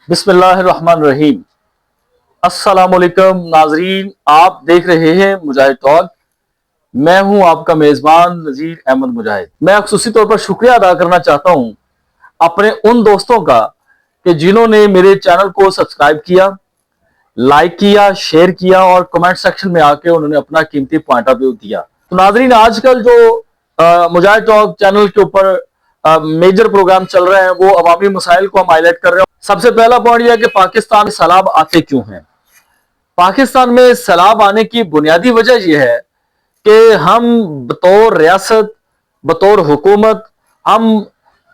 بسم اللہ الرحمن الرحیم۔ السلام علیکم ناظرین، آپ دیکھ رہے ہیں مجاہد ٹاک۔ میں ہوں آپ کا میزبان نذیر احمد مجاہد۔ میں خصوصی طور پر شکریہ ادا کرنا چاہتا ہوں اپنے ان دوستوں کا کہ جنہوں نے میرے چینل کو سبسکرائب کیا، لائک کیا، شیئر کیا اور کمنٹ سیکشن میں آ کے انہوں نے اپنا قیمتی پوائنٹ آف ویو دیا۔ تو ناظرین، آج کل جو مجاہد ٹاک چینل کے اوپر میجر پروگرام چل رہے ہیں وہ عوامی مسائل کو ہم ہائی لائٹ کر رہے ہیں۔ سب سے پہلا پوائنٹ یہ ہے کہ پاکستان میں سیلاب آتے کیوں ہیں۔ پاکستان میں سیلاب آنے کی بنیادی وجہ یہ ہے کہ ہم بطور ریاست، بطور حکومت، ہم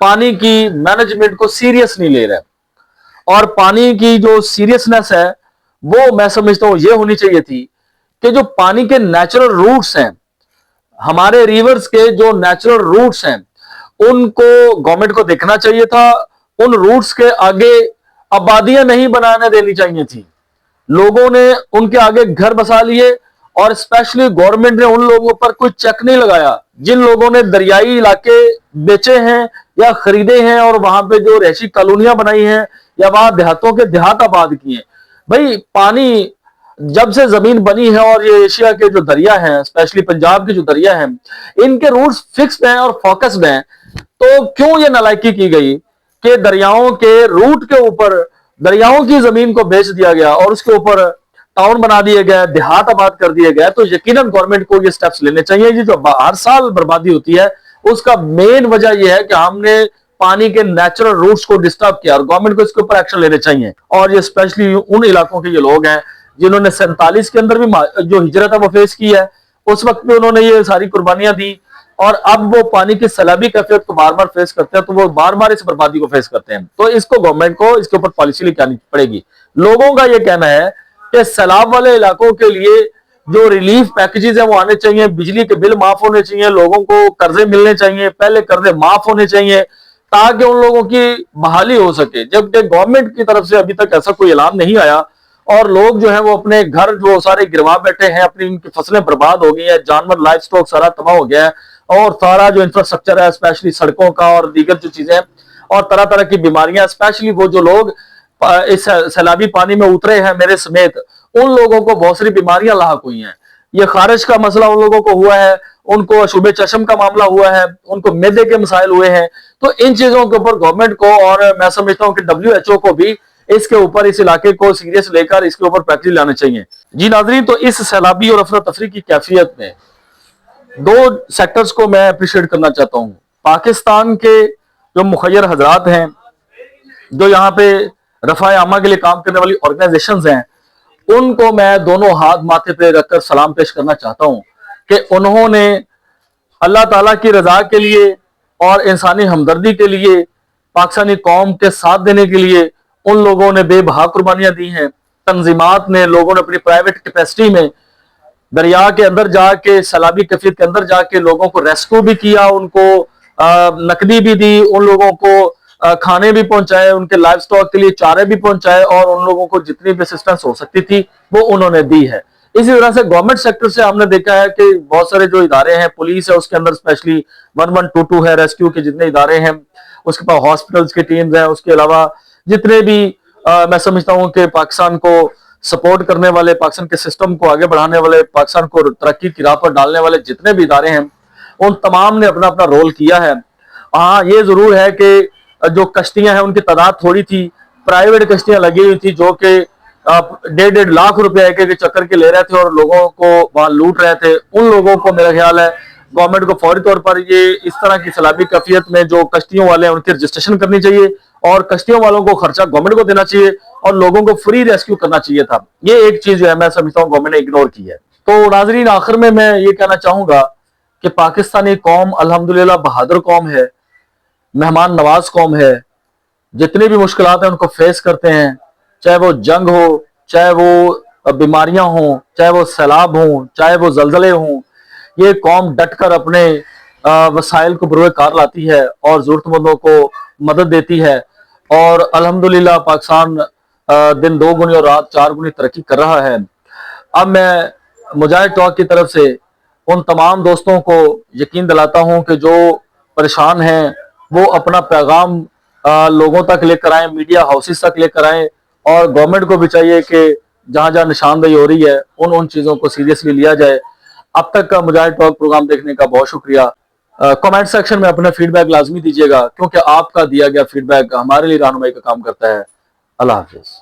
پانی کی مینجمنٹ کو سیریس نہیں لے رہے، اور پانی کی جو سیریسنس ہے وہ میں سمجھتا ہوں یہ ہونی چاہیے تھی کہ جو پانی کے نیچرل روٹس ہیں، ہمارے ریورز کے جو نیچرل روٹس ہیں، ان کو گورنمنٹ کو دیکھنا چاہیے تھا۔ ان روٹس کے آگے آبادیاں نہیں بنانے دینی چاہیے تھی۔ لوگوں نے ان کے آگے گھر بسا لیے، اور اسپیشلی گورنمنٹ نے ان لوگوں پر کوئی چیک نہیں لگایا جن لوگوں نے دریائی علاقے بیچے ہیں یا خریدے ہیں اور وہاں پہ جو رہائشی کالونیاں بنائی ہیں یا وہاں دیہاتوں کے دیہات آباد کیے ہیں۔ بھائی، پانی جب سے زمین بنی ہے، اور یہ ایشیا کے جو دریا ہیں، اسپیشلی پنجاب کے جو دریا ہیں، ان کے روٹس فکسڈ ہیں اور فوکسڈ ہیں، تو کیوں یہ نالائکی کی گئی کہ دریاؤں کے روٹ کے اوپر دریاؤں کی زمین کو بیچ دیا گیا اور اس کے اوپر ٹاؤن بنا دیے گئے، دیہات آباد کر دیے گئے۔ تو یقیناً گورنمنٹ کو یہ سٹیپس لینے چاہیے۔ یہ جو ہر سال بربادی ہوتی ہے اس کا مین وجہ یہ ہے کہ ہم نے پانی کے نیچرل روٹس کو ڈسٹرب کیا، اور گورنمنٹ کو اس کے اوپر ایکشن لینے چاہیے۔ اور یہ اسپیشلی ان علاقوں کے یہ لوگ ہیں جنہوں نے 47 کے اندر بھی جو ہجرت ہے وہ فیس کی ہے، اس وقت بھی انہوں نے یہ ساری قربانیاں دی، اور اب وہ پانی کی سیلابی کیفیت کو بار بار فیس کرتے ہیں، تو وہ بار بار اس بربادی کو فیس کرتے ہیں۔ تو اس کو گورنمنٹ کو اس کے اوپر پالیسی لے کے آنی پڑے گی۔ لوگوں کا یہ کہنا ہے کہ سیلاب والے علاقوں کے لیے جو ریلیف پیکیجز ہیں وہ آنے چاہیے، بجلی کے بل معاف ہونے چاہیے، لوگوں کو قرضے ملنے چاہیے، پہلے قرضے معاف ہونے چاہیے تاکہ ان لوگوں کی بحالی ہو سکے، جبکہ گورنمنٹ کی طرف سے ابھی تک ایسا کوئی اعلان نہیں آیا، اور لوگ جو ہیں وہ اپنے گھر جو سارے گروا بیٹھے ہیں، اپنی ان کی فصلیں برباد ہو گئی ہیں، جانور لائف سٹاک سارا تباہ ہو گیا ہے، اور سارا جو انفراسٹرکچر ہے اسپیشلی سڑکوں کا اور دیگر جو چیزیں ہیں، اور طرح طرح کی بیماریاں، اسپیشلی وہ جو لوگ اس سیلابی پانی میں اترے ہیں میرے سمیت، ان لوگوں کو بہت ساری بیماریاں لاحق ہوئی ہیں۔ یہ خارش کا مسئلہ ان لوگوں کو ہوا ہے، ان کو شعبہ چشم کا معاملہ ہوا ہے، ان کو معدے کے مسائل ہوئے ہیں۔ تو ان چیزوں کے اوپر گورنمنٹ کو، اور میں سمجھتا ہوں کہ WHO کو بھی اس کے اوپر، اس علاقے کو سیریس لے کر اس کے اوپر پیکیج لانے چاہیے۔ جی ناظرین، تو اس سیلابی اور افراتفری کی کیفیت میں دو سیکٹرز کو میں اپریشیٹ کرنا چاہتا ہوں۔ پاکستان کے جو مخیر حضرات ہیں، جو یہاں پہ رفع عامہ کے لیے کام کرنے والی آرگنائزیشنز ہیں، ان کو میں دونوں ہاتھ ماتھے پہ رکھ کر سلام پیش کرنا چاہتا ہوں کہ انہوں نے اللہ تعالیٰ کی رضا کے لیے اور انسانی ہمدردی کے لیے، پاکستانی قوم کے ساتھ دینے کے لیے ان لوگوں نے بے بہا قربانیاں دی ہیں۔ تنظیمات نے، لوگوں نے اپنی پرائیویٹ کیپیسٹی میں دریا کے اندر جا کے، سیلابی کیفیت کے اندر جا کے لوگوں کو ریسکیو بھی کیا، ان کو نقدی بھی دی، ان لوگوں کو کھانے بھی پہنچائے، ان کے لائف سٹاک کے لیے چارے بھی پہنچائے، اور ان لوگوں کو جتنی بھی اسسٹنس ہو سکتی تھی وہ انہوں نے دی ہے۔ اسی طرح سے گورنمنٹ سیکٹر سے ہم نے دیکھا ہے کہ بہت سارے جو ادارے ہیں، پولیس ہے اس کے اندر اسپیشلی 1122 ہے، ریسکیو کے جتنے ادارے ہیں، اس کے پاس ہاسپٹلز کی ٹیمز ہیں، اس کے علاوہ جتنے بھی میں سمجھتا ہوں کہ پاکستان کو سپورٹ کرنے والے، پاکستان کے سسٹم کو آگے بڑھانے والے، پاکستان کو ترقی کی راہ پر ڈالنے والے جتنے بھی ادارے ہیں، ان تمام نے اپنا اپنا رول کیا ہے۔ ہاں، یہ ضرور ہے کہ جو کشتیاں ہیں ان کی تعداد تھوڑی تھی، پرائیویٹ کشتیاں لگی ہوئی تھی جو کہ 1.5 لاکھ روپے ایک ایک چکر کے لے رہے تھے اور لوگوں کو وہاں لوٹ رہے تھے۔ ان لوگوں کو میرا خیال ہے گورنمنٹ کو فوری طور پر یہ اس طرح کی سیلابی کیفیت میں جو کشتیوں والے ہیں ان کی رجسٹریشن کرنی چاہیے، اور کشتیوں والوں کو خرچہ گورنمنٹ کو دینا چاہیے، اور لوگوں کو فری ریسکیو کرنا چاہیے تھا۔ یہ ایک چیز جو ہے میں سمجھتا ہوں گورنمنٹ نے اگنور کی ہے۔ تو ناظرین، آخر میں یہ کہنا چاہوں گا کہ پاکستانی قوم الحمدللہ بہادر قوم ہے، مہمان نواز قوم ہے۔ جتنی بھی مشکلات ہیں ان کو فیس کرتے ہیں، چاہے وہ جنگ ہو، چاہے وہ بیماریاں ہوں، چاہے وہ سیلاب ہوں، چاہے وہ زلزلے ہوں، یہ قوم ڈٹ کر اپنے وسائل کو بروئے کار لاتی ہے اور ضرورت مندوں کو مدد دیتی ہے، اور الحمدللہ پاکستان دن 2 گنی اور رات 4 گنی ترقی کر رہا ہے۔ اب میں مجاہد ٹاک کی طرف سے ان تمام دوستوں کو یقین دلاتا ہوں کہ جو پریشان ہیں وہ اپنا پیغام لوگوں تک لے کر آئیں، میڈیا ہاؤسز تک لے کر آئیں، اور گورنمنٹ کو بھی چاہیے کہ جہاں جہاں نشاندہی ہو رہی ہے ان چیزوں کو سیریسلی لیا جائے۔ اب تک کا مجاہد ٹاک پروگرام دیکھنے کا بہت شکریہ۔ کمنٹ سیکشن میں اپنا فیڈ بیک لازمی دیجیے گا، کیونکہ آپ کا دیا گیا فیڈ بیک ہمارے لیے رہنمائی کا کام کرتا ہے۔ اللہ حافظ۔